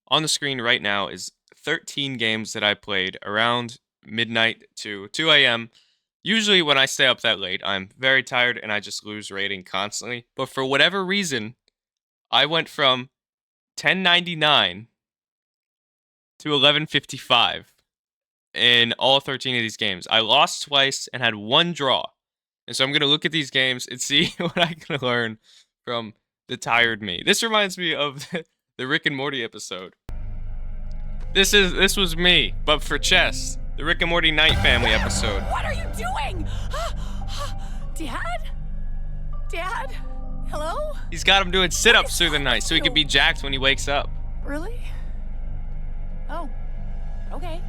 On the screen right now is 13 games that I played around midnight to 2 a.m. Usually when I stay up that late, I'm very tired and I just lose rating constantly. But for whatever reason, I went from 1099 to 1155 in all 13 of these games. I lost twice and had one draw. And so I'm going to look at these games and see what I can learn from the tired me. This reminds me of the Rick and Morty episode. This was me, but for chess. The Rick and Morty Night Family episode. What are you doing? Dad? Dad? Hello? He's got him doing sit-ups through the night so he can be jacked when he wakes up. Really? Oh, okay.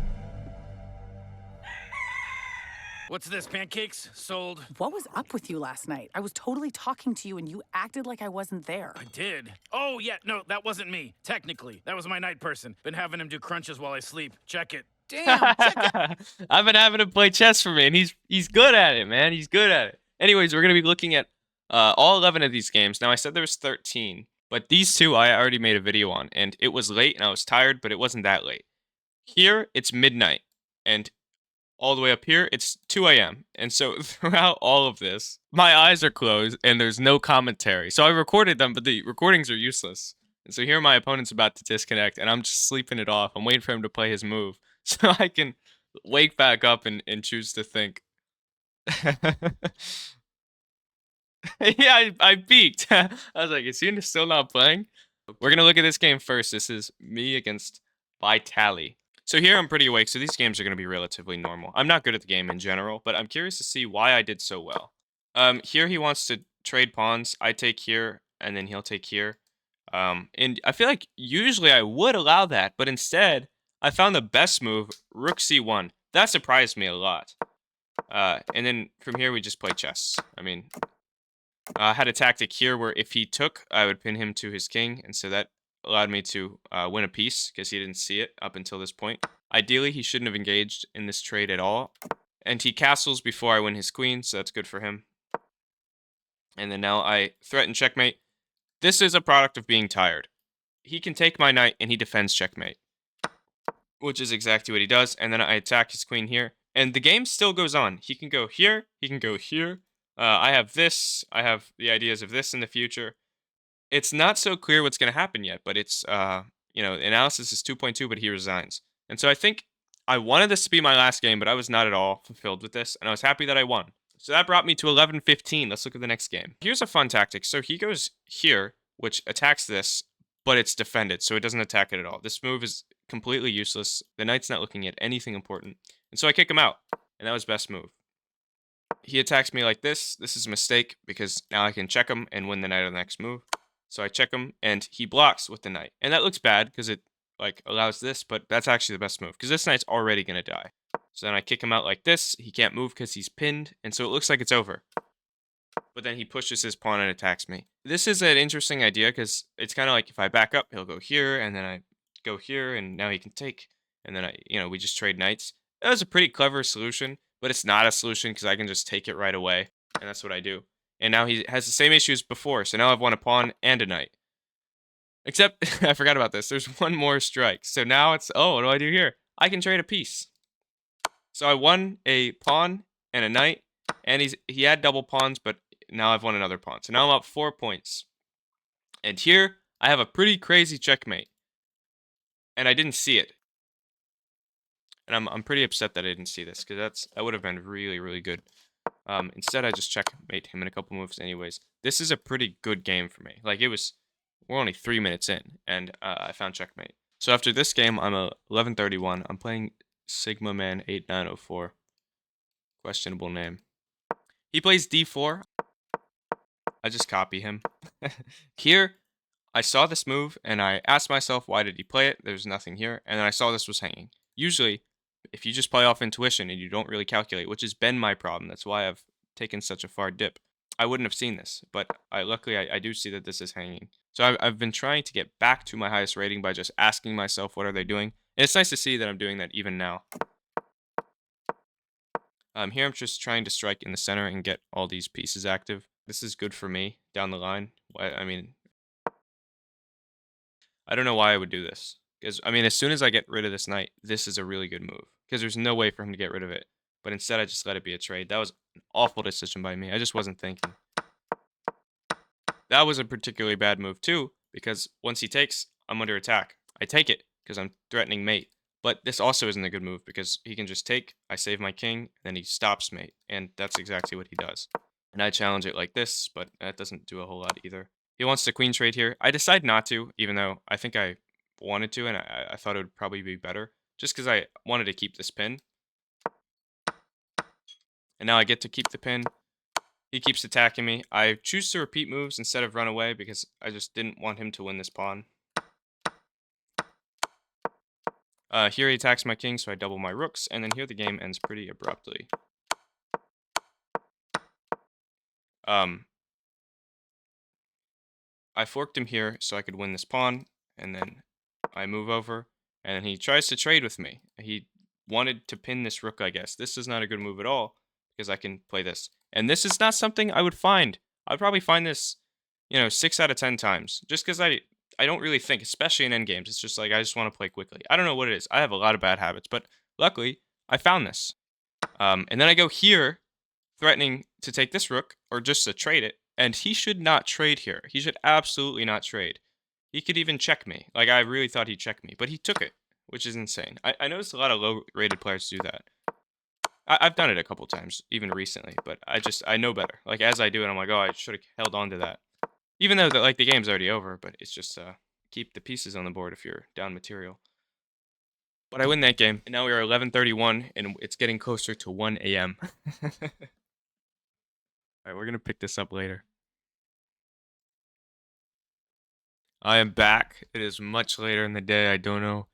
What's this, pancakes? Sold. What was up with you last night? I was totally talking to you and you acted like I wasn't there. I did. Oh, yeah, no, that wasn't me. Technically, that was my night person. Been having him do crunches while I sleep. Check it. Damn, check it. I've been having him play chess for me, and he's good at it, man. He's good at it. Anyways, we're going to be looking at all 11 of these games. Now, I said there was 13, but these two I already made a video on, and it was late, and I was tired, but it wasn't that late. Here, it's midnight, and all the way up here, it's 2 a.m. And so throughout all of this, my eyes are closed and there's no commentary. So I recorded them, but the recordings are useless. And so here my opponent's about to disconnect and I'm just sleeping it off. I'm waiting for him to play his move so I can wake back up and choose to think. Yeah, I peeked. I was like, is he still not playing? We're going to look at this game first. This is me against Vitali. So here I'm pretty awake, so these games are going to be relatively normal. I'm not good at the game in general, but I'm curious to see why I did so well. Here he wants to trade pawns. I take here, and then he'll take here. And I feel like usually I would allow that, but instead, I found the best move, Rook C1. That surprised me a lot. And then from here, we just play chess. I mean, I had a tactic here where if he took, I would pin him to his king, and so that allowed me to win a piece because he didn't see it up until this point. Ideally, he shouldn't have engaged in this trade at all. And he castles before I win his queen, so that's good for him. And then now I threaten checkmate. This is a product of being tired. He can take my knight and he defends checkmate, which is exactly what he does. And then I attack his queen here. And the game still goes on. He can go here. He can go here. I have this. I have the ideas of this in the future. It's not so clear what's going to happen yet, but it's, analysis is 2.2, but he resigns. And so I think I wanted this to be my last game, but I was not at all fulfilled with this, and I was happy that I won. So that brought me to 11-15. Let's look at the next game. Here's a fun tactic. So he goes here, which attacks this, but it's defended, so it doesn't attack it at all. This move is completely useless. The knight's not looking at anything important. And so I kick him out, and that was best move. He attacks me like this. This is a mistake, because now I can check him and win the knight on the next move. So I check him, and he blocks with the knight. And that looks bad, because it allows this, but that's actually the best move, because this knight's already going to die. So then I kick him out like this. He can't move because he's pinned, and so it looks like it's over. But then he pushes his pawn and attacks me. This is an interesting idea, because it's kind of like if I back up, he'll go here, and then I go here, and now he can take. And then we just trade knights. That was a pretty clever solution, but it's not a solution, because I can just take it right away, and that's what I do. And now he has the same issue as before, so now I've won a pawn and a knight. Except, I forgot about this, there's one more strike. So now it's, what do I do here? I can trade a piece. So I won a pawn and a knight, and he had double pawns, but now I've won another pawn. So now I'm up 4 points. And here, I have a pretty crazy checkmate. And I didn't see it. And I'm pretty upset that I didn't see this, because that would have been really, really good. Instead, I just checkmate him in a couple moves anyways. This is a pretty good game for me. We're only 3 minutes in, and I found checkmate. So after this game, I'm 11:31. I'm playing Sigma Man 8904. Questionable name. He plays d4. I just copy him. Here, I saw this move, and I asked myself, why did he play it? There's nothing here. And then I saw this was hanging. Usually, if you just play off intuition and you don't really calculate, which has been my problem, that's why I've taken such a far dip, I wouldn't have seen this. But luckily, I do see that this is hanging. So I've been trying to get back to my highest rating by just asking myself, what are they doing? And it's nice to see that I'm doing that even now. Here I'm just trying to strike in the center and get all these pieces active. This is good for me down the line. I mean, I don't know why I would do this. Because, I mean, as soon as I get rid of this knight, this is a really good move. Because there's no way for him to get rid of it. But instead, I just let it be a trade. That was an awful decision by me. I just wasn't thinking. That was a particularly bad move, too. Because once he takes, I'm under attack. I take it, because I'm threatening mate. But this also isn't a good move, because he can just take, I save my king, then he stops mate. And that's exactly what he does. And I challenge it like this, but that doesn't do a whole lot either. He wants to queen trade here. I decide not to, even though I think I wanted to, and I thought it would probably be better. Just because I wanted to keep this pin. And now I get to keep the pin. He keeps attacking me. I choose to repeat moves instead of run away because I just didn't want him to win this pawn. Here he attacks my king, so I double my rooks, and then here the game ends pretty abruptly. I forked him here so I could win this pawn, and then I move over, and he tries to trade with me. He wanted to pin this rook, I guess. This is not a good move at all, because I can play this. And this is not something I would find. I'd probably find this, 6 out of 10 times, just because I don't really think, especially in endgames. It's just like I just want to play quickly. I don't know what it is. I have a lot of bad habits, but luckily, I found this. And then I go here, threatening to take this rook, or just to trade it, and he should not trade here. He should absolutely not trade. He could even check me. Like, I really thought he'd check me, but he took it, which is insane. I noticed a lot of low-rated players do that. I've done it a couple times, even recently, but I know better. Like, as I do it, I'm like, oh, I should have held on to that. Even though, the game's already over, but it's just, keep the pieces on the board if you're down material. But I win that game, and now we are 11:31, and it's getting closer to 1 a.m. Alright, we're gonna pick this up later. I am back. It is much later in the day. I don't know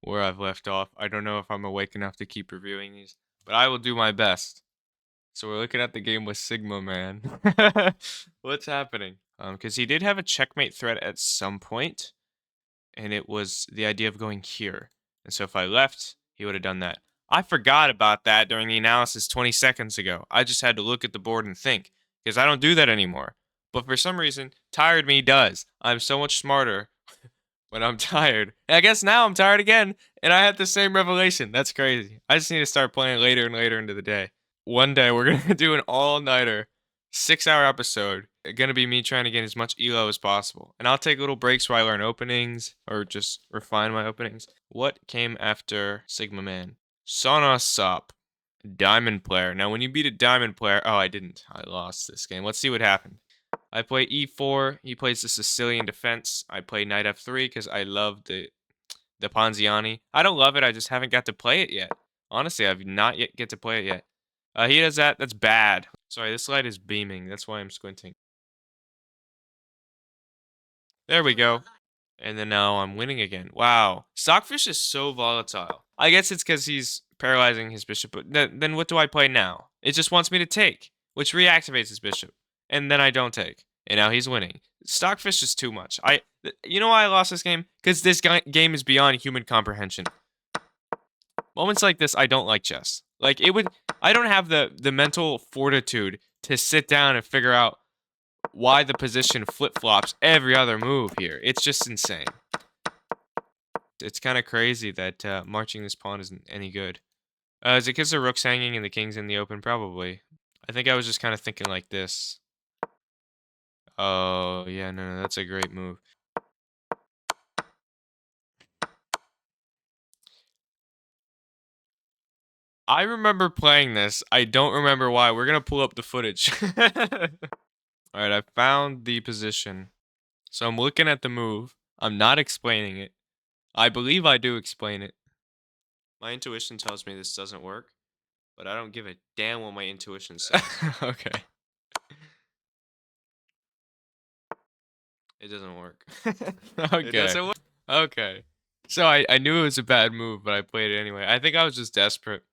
where I've left off. I don't know if I'm awake enough to keep reviewing these, but I will do my best. So we're looking at the game with Sigma Man. What's happening? Because he did have a checkmate threat at some point, and it was the idea of going here. And so if I left, he would have done that. I forgot about that during the analysis 20 seconds ago. I just had to look at the board and think, because I don't do that anymore. But for some reason, tired me does. I'm so much smarter when I'm tired. And I guess now I'm tired again, and I had the same revelation. That's crazy. I just need to start playing later and later into the day. One day, we're going to do an all-nighter, 6-hour episode. It's going to be me trying to get as much elo as possible. And I'll take little breaks where I learn openings, or just refine my openings. What came after Sigma Man? Sonos Sop. Diamond player. Now, when you beat a diamond player... Oh, I didn't. I lost this game. Let's see what happened. I play e4. He plays the Sicilian defense. I play knight f3 because I love the Ponziani. I don't love it. I just haven't got to play it yet. Honestly, I've not yet get to play it yet. He does that. That's bad. Sorry, this light is beaming. That's why I'm squinting. There we go. And then now I'm winning again. Wow. Stockfish is so volatile. I guess it's because he's paralyzing his bishop. But then what do I play now? It just wants me to take, which reactivates his bishop. And then I don't take. And now he's winning. Stockfish is too much. You know why I lost this game? Because this game is beyond human comprehension. Moments like this, I don't like chess. Like, I don't have the mental fortitude to sit down and figure out why the position flip-flops every other move here. It's just insane. It's kind of crazy that marching this pawn isn't any good. Is it because the rook's hanging and the king's in the open? Probably. I think I was just kind of thinking like this. Oh, yeah, no, that's a great move. I remember playing this. I don't remember why. We're going to pull up the footage. Alright, I found the position. So I'm looking at the move. I'm not explaining it. I believe I do explain it. My intuition tells me this doesn't work, but I don't give a damn what my intuition says. Okay. It doesn't work. Okay. It doesn't work. Okay. So I knew it was a bad move, but I played it anyway. I think I was just desperate.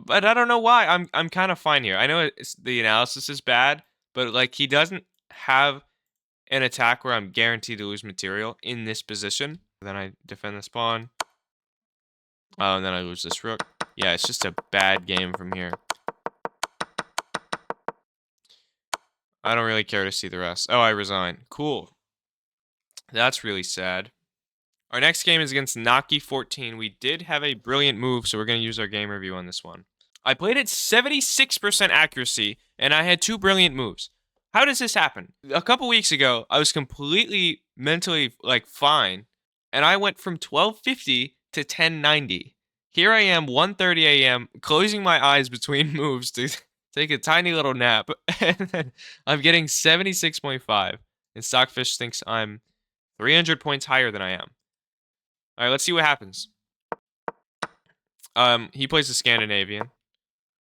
But I don't know why. I'm kind of fine here. I know the analysis is bad, but like he doesn't have an attack where I'm guaranteed to lose material in this position. Then I defend this pawn. Oh, and then I lose this rook. Yeah, it's just a bad game from here. I don't really care to see the rest. Oh, I resign. Cool. That's really sad. Our next game is against Naki14. We did have a brilliant move, so we're going to use our game review on this one. I played at 76% accuracy, and I had 2 brilliant moves. How does this happen? A couple weeks ago, I was completely mentally, fine, and I went from 1250 to 1090. Here I am, 1:30 a.m., closing my eyes between moves to take a tiny little nap, and then I'm getting 76.5, and Stockfish thinks I'm 300 points higher than I am. All right, let's see what happens. He plays the Scandinavian.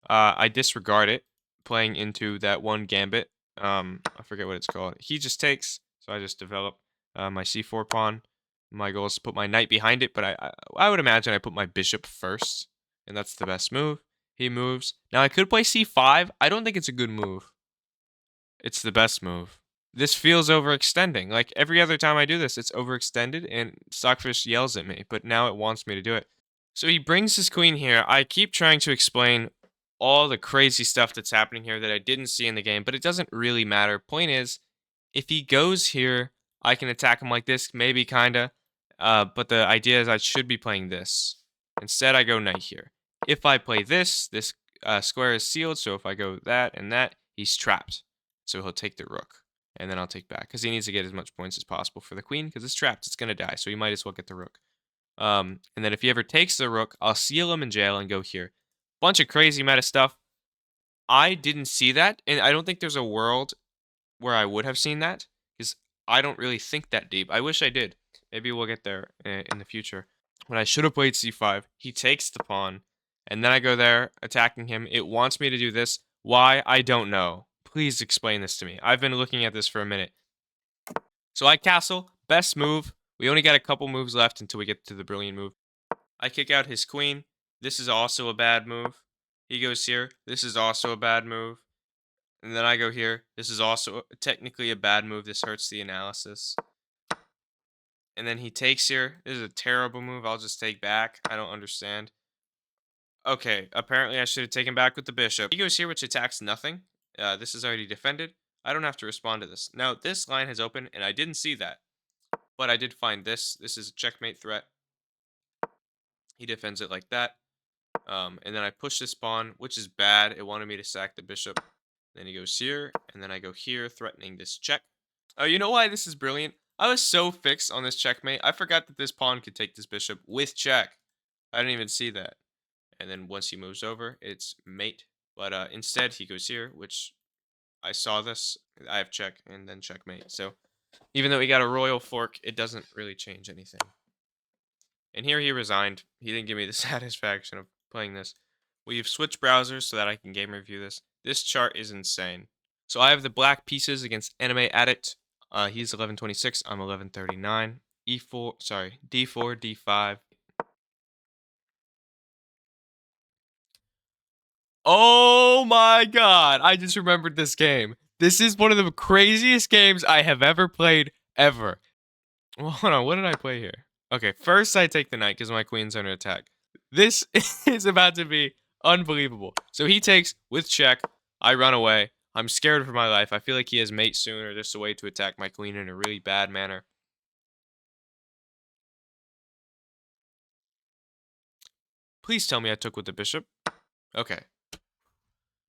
I disregard it, playing into that one gambit. I forget what it's called. He just takes, so I just develop my c4 pawn. My goal is to put my knight behind it, but I would imagine I put my bishop first, and that's the best move. He moves. Now I could play c5. I don't think it's a good move. It's the best move. This feels overextending. Like every other time I do this, it's overextended, and Stockfish yells at me, but now it wants me to do it. So he brings his queen here. I keep trying to explain all the crazy stuff that's happening here that I didn't see in the game, but it doesn't really matter. Point is, if he goes here, I can attack him like this, maybe, kinda. But the idea is I should be playing this. Instead, I go knight here. If I play this square is sealed, so if I go that and that, he's trapped. So he'll take the rook, and then I'll take back, because he needs to get as much points as possible for the queen, because it's trapped, it's going to die, so he might as well get the rook. And then if he ever takes the rook, I'll seal him in jail and go here. Bunch of crazy meta stuff. I didn't see that, and I don't think there's a world where I would have seen that, because I don't really think that deep. I wish I did. Maybe we'll get there in the future. When I should have played c5, he takes the pawn, and then I go there, attacking him. It wants me to do this. Why? I don't know. Please explain this to me. I've been looking at this for a minute. So I castle. Best move. We only got a couple moves left until we get to the brilliant move. I kick out his queen. This is also a bad move. He goes here. This is also a bad move. And then I go here. This is also technically a bad move. This hurts the analysis. And then he takes here. This is a terrible move. I'll just take back. I don't understand. Okay, apparently I should have taken back with the bishop. He goes here, which attacks nothing. This is already defended. I don't have to respond to this. Now, this line has opened, and I didn't see that. But I did find this. This is a checkmate threat. He defends it like that. And then I push this pawn, which is bad. It wanted me to sack the bishop. Then he goes here, and then I go here, threatening this check. Oh, you know why this is brilliant? I was so fixed on this checkmate. I forgot that this pawn could take this bishop with check. I didn't even see that. And then once he moves over, it's mate. But instead, he goes here, which I saw this. I have check and then checkmate. So even though he got a royal fork, it doesn't really change anything. And here he resigned. He didn't give me the satisfaction of playing this. We've switched browsers so that I can game review this. This chart is insane. So I have the black pieces against Anime Addict. He's 1126. I'm 1139. D4, D5. Oh my god, I just remembered this game. This is one of the craziest games I have ever played, ever. Well, hold on, what did I play here? Okay, first I take the knight because my queen's under attack. This is about to be unbelievable. So he takes with check. I run away. I'm scared for my life. I feel like he has mate soon or just a way to attack my queen in a really bad manner. Please tell me I took with the bishop. Okay.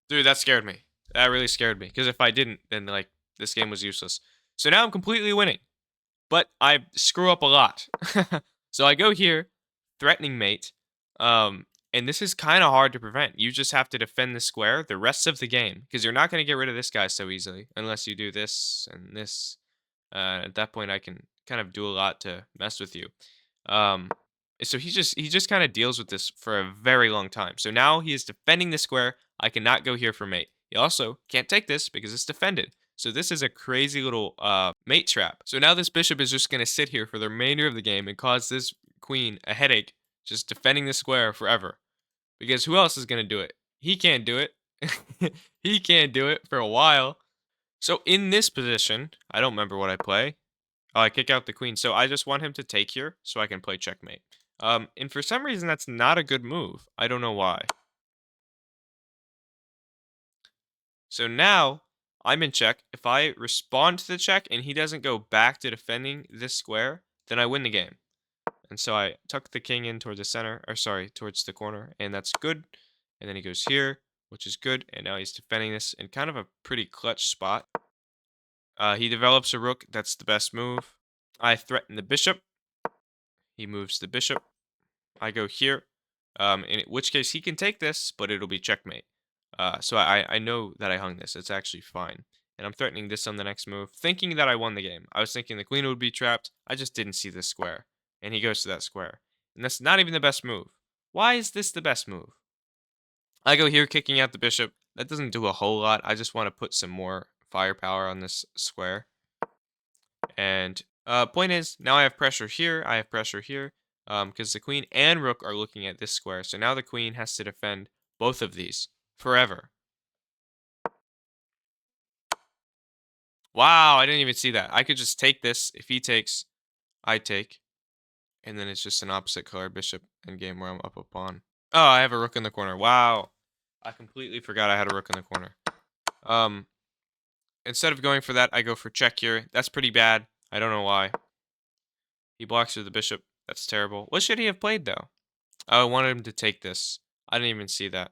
Dude, that scared me. That really scared me. Because if I didn't, then, this game was useless. So now I'm completely winning. But I screw up a lot. So I go here, threatening mate. And this is kind of hard to prevent. You just have to defend the square the rest of the game. Because you're not going to get rid of this guy so easily. Unless you do this and this. At that point, I can kind of do a lot to mess with you. So he just kind of deals with this for a very long time. So now he is defending the square. I cannot go here for mate. He also can't take this because it's defended. So this is a crazy little mate trap. So now this bishop is just going to sit here for the remainder of the game and cause this queen a headache just defending the square forever. Because who else is going to do it? He can't do it. He can't do it for a while. So in this position, I don't remember what I play. Oh, I kick out the queen. So I just want him to take here so I can play checkmate. And for some reason, that's not a good move. I don't know why. So now I'm in check. If I respond to the check and he doesn't go back to defending this square, then I win the game. And so I tuck the king in towards the center, or sorry, towards the corner, and that's good. And then he goes here, which is good. And now he's defending this in kind of a pretty clutch spot. He develops a rook. That's the best move. I threaten the bishop. He moves the bishop. I go here. In which case he can take this, but it'll be checkmate. So I know that I hung this. It's actually fine. And I'm threatening this on the next move, thinking that I won the game. I was thinking the queen would be trapped. I just didn't see this square. And he goes to that square. And that's not even the best move. Why is this the best move? I go here kicking out the bishop. That doesn't do a whole lot. I just want to put some more firepower on this square. And point is, now I have pressure here. I have pressure here. Because the queen and rook are looking at this square. So now the queen has to defend both of these forever. Wow, I didn't even see that. I could just take this. If he takes, I take. And then it's just an opposite color bishop endgame where I'm up a pawn. Oh, I have a rook in the corner. Wow. I completely forgot I had a rook in the corner. Instead of going for that, I go for check here. That's pretty bad. I don't know why. He blocks through the bishop. That's terrible. What should he have played, though? I wanted him to take this. I didn't even see that.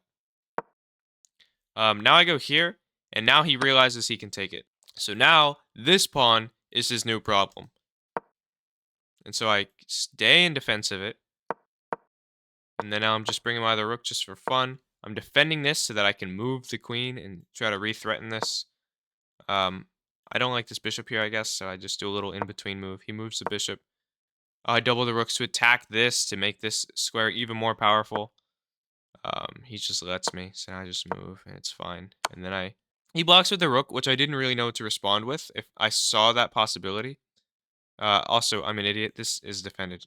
Now I go here, and now he realizes he can take it. So now, this pawn is his new problem. And so I stay in defense of it. And then now I'm just bringing my other rook just for fun. I'm defending this so that I can move the queen and try to re-threaten this. I don't like this bishop here, I guess, so I just do a little in-between move. He moves the bishop. I double the rooks to attack this to make this square even more powerful. He just lets me, so I just move, and it's fine. And then he blocks with the rook, which I didn't really know what to respond with if I saw that possibility. Also, I'm an idiot. This is defended.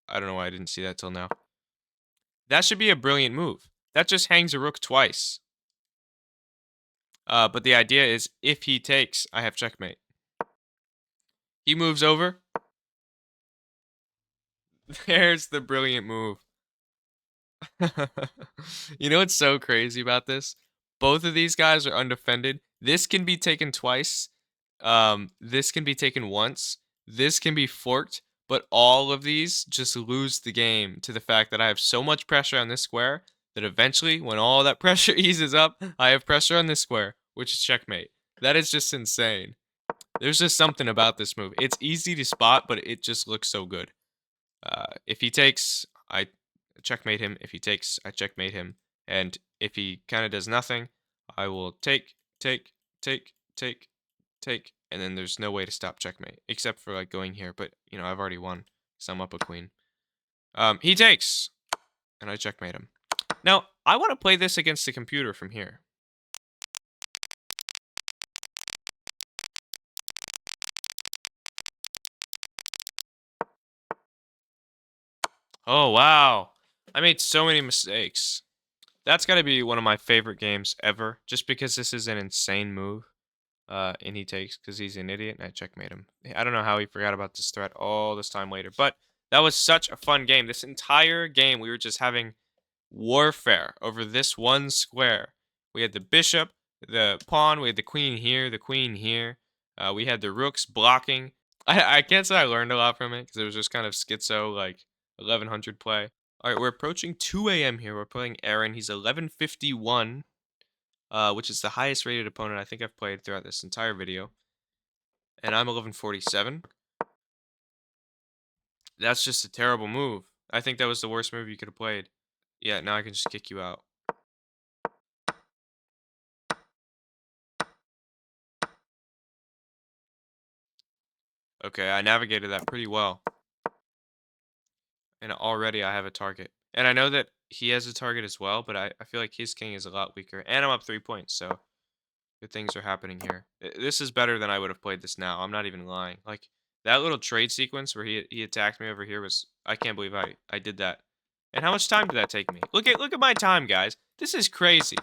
I don't know why I didn't see that till now. That should be a brilliant move. That just hangs a rook twice. But the idea is, if he takes, I have checkmate. He moves over. There's the brilliant move. You know what's so crazy about this? Both of these guys are undefended. This can be taken twice. This can be taken once. This can be forked. But all of these just lose the game to the fact that I have so much pressure on this square that eventually, when all that pressure eases up, I have pressure on this square, which is checkmate. That is just insane. There's just something about this move. It's easy to spot, but it just looks so good. If he takes, I checkmate him. If he takes, I checkmate him. And if he kind of does nothing, I will take, and then there's no way to stop checkmate, except for like going here. But, you know, I've already won, so I'm up a queen. He takes, and I checkmate him. Now, I want to play this against the computer from here. Oh, wow. I made so many mistakes. That's got to be one of my favorite games ever, just because this is an insane move. And he takes because he's an idiot, and I checkmate him. I don't know how he forgot about this threat all this time later, but that was such a fun game. This entire game, we were just having warfare over this one square. We had the bishop, the pawn, we had the queen here, the queen here. We had the rooks blocking. I can't say I learned a lot from it because it was just kind of schizo, like 1100 play. All right, we're approaching 2 a.m. here. We're playing Aaron. He's 1151. Which is the highest rated opponent I think I've played throughout this entire video. And I'm 1147. That's just a terrible move. I think that was the worst move you could have played. Yeah, now I can just kick you out. Okay, I navigated that pretty well. And already I have a target. And I know that he has a target as well, but I feel like his king is a lot weaker. And I'm up 3 points, so good things are happening here. This is better than I would have played this now. I'm not even lying. Like, that little trade sequence where he attacked me over here was... I can't believe I did that. And how much time did that take me? Look at my time, guys. This is crazy.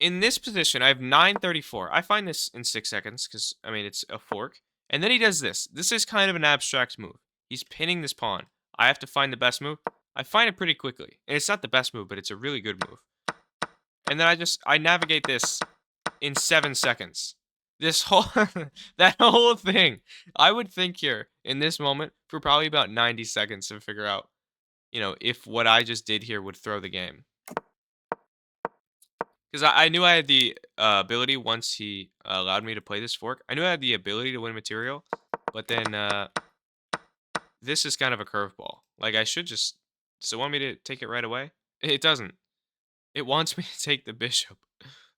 In this position, I have 934. I find this in 6 seconds because, I mean, it's a fork. And then he does this. This is kind of an abstract move. He's pinning this pawn. I have to find the best move. I find it pretty quickly. And it's not the best move, but it's a really good move. And then I navigate this in 7 seconds. This whole that whole thing. I would think here in this moment for probably about 90 seconds to figure out, if what I just did here would throw the game. Because I knew I had the ability once he allowed me to play this fork. I knew I had the ability to win material, but then this is kind of a curveball. Like I should just. Does it want me to take it right away? It doesn't. It wants me to take the bishop.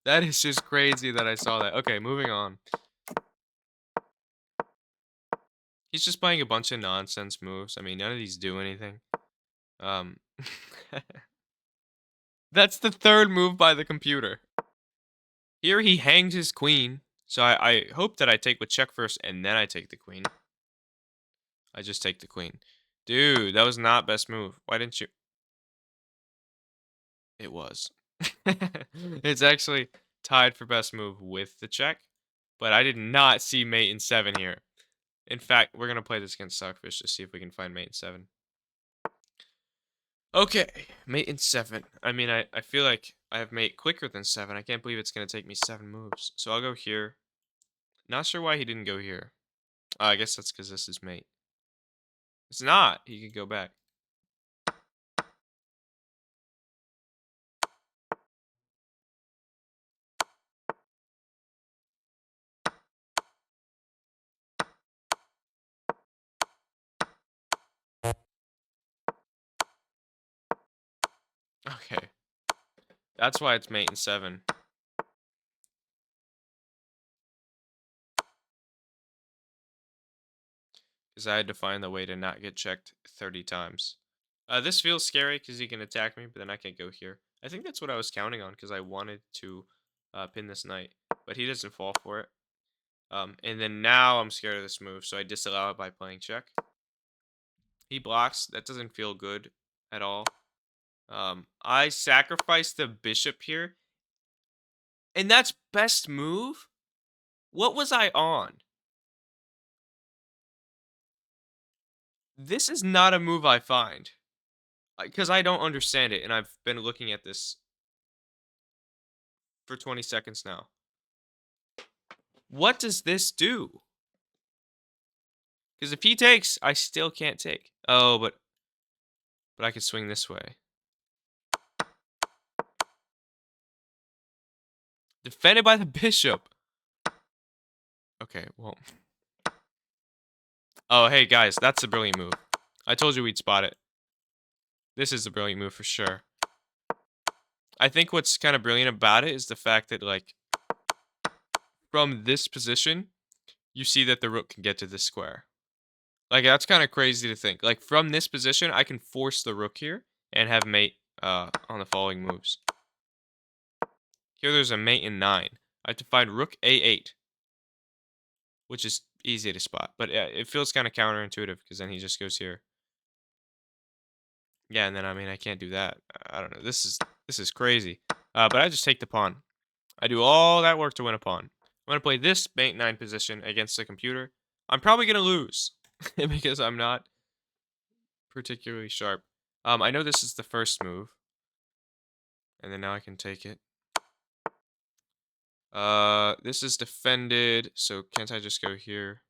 That is just crazy that I saw that. Okay, moving on. He's just playing a bunch of nonsense moves. I mean, none of these do anything. Um, that's the third move by the computer. Here he hangs his queen. So I hope that I take with check first and then I take the queen. I just take the queen. Dude, that was not best move. Why didn't you? It was. It's actually tied for best move with the check. But I did not see mate in 7 here. In fact, we're going to play this against Stockfish to see if we can find mate in 7. Okay, mate in 7. I mean, I feel like I have mate quicker than 7. I can't believe it's going to take me 7 moves. So I'll go here. Not sure why he didn't go here. I guess that's because this is mate. It's not. He could go back. Okay. That's why it's mate in 7. Because I had to find the way to not get checked 30 times. This feels scary because he can attack me, but then I can't go here. I think that's what I was counting on because I wanted to pin this knight. But he doesn't fall for it. And then now I'm scared of this move, so I disallow it by playing check. He blocks. That doesn't feel good at all. I sacrificed the bishop here. And that's best move? What was I on? This is not a move I find. Because I don't understand it, and I've been looking at this for 20 seconds now. What does this do? Because if he takes, I still can't take. Oh, but I can swing this way. Defended by the bishop. Okay, well. Oh, hey, guys, that's a brilliant move. I told you we'd spot it. This is a brilliant move for sure. I think what's kind of brilliant about it is the fact that, like, from this position, you see that the rook can get to this square. Like, that's kind of crazy to think. Like, from this position, I can force the rook here and have mate on the following moves. Here there's a mate in 9. I have to find rook a8, which is easy to spot. But it feels kind of counterintuitive because then he just goes here. Yeah, and then, I mean, I can't do that. I don't know. This is crazy. But I just take the pawn. I do all that work to win a pawn. I'm going to play this mate 9 position against the computer. I'm probably going to lose because I'm not particularly sharp. I know this is the first move. And then now I can take it. This is defended, so can't I just go here?